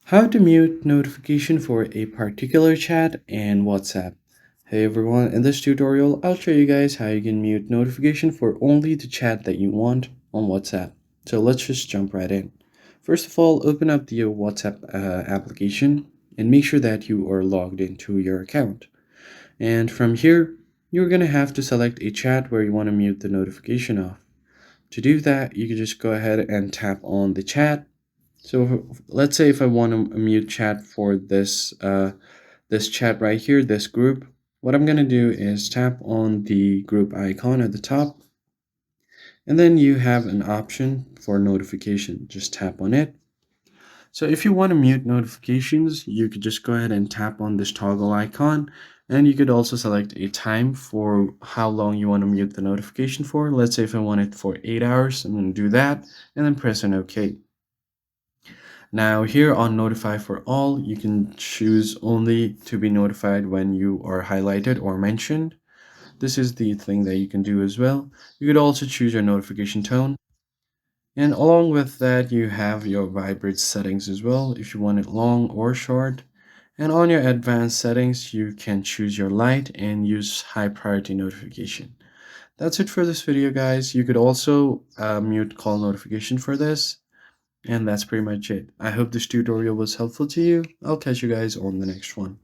How to mute notification for a particular chat in WhatsApp. Hey everyone, in this tutorial I'll show you guys how you can mute notification for only the chat that you want on WhatsApp. So let's just jump right in. First of all, open up the WhatsApp application and make sure that you are logged into your account. And from here, you're going to have to select a chat where you want to mute the notification off. To do that, you can just go ahead and tap on the chat. So let's say if I want to mute chat for this chat right here, this group, what I'm gonna do is tap on the group icon at the top, and then you have an option for notification. Just tap on it. So if you want to mute notifications, you could just go ahead and tap on this toggle icon, and you could also select a time for how long you want to mute the notification for. Let's say if I want it for 8 hours, I'm going to do that, and then press on OK. Now here on notify for all, you can choose only to be notified when you are highlighted or mentioned. This is the thing that you can do as well. You could also choose your notification tone. And along with that, you have your vibrate settings as well, if you want it long or short. And on your advanced settings, you can choose your light and use high priority notification. That's it for this video, guys. You could also mute call notification for this. And that's pretty much it. I hope this tutorial was helpful to you. I'll catch you guys on the next one.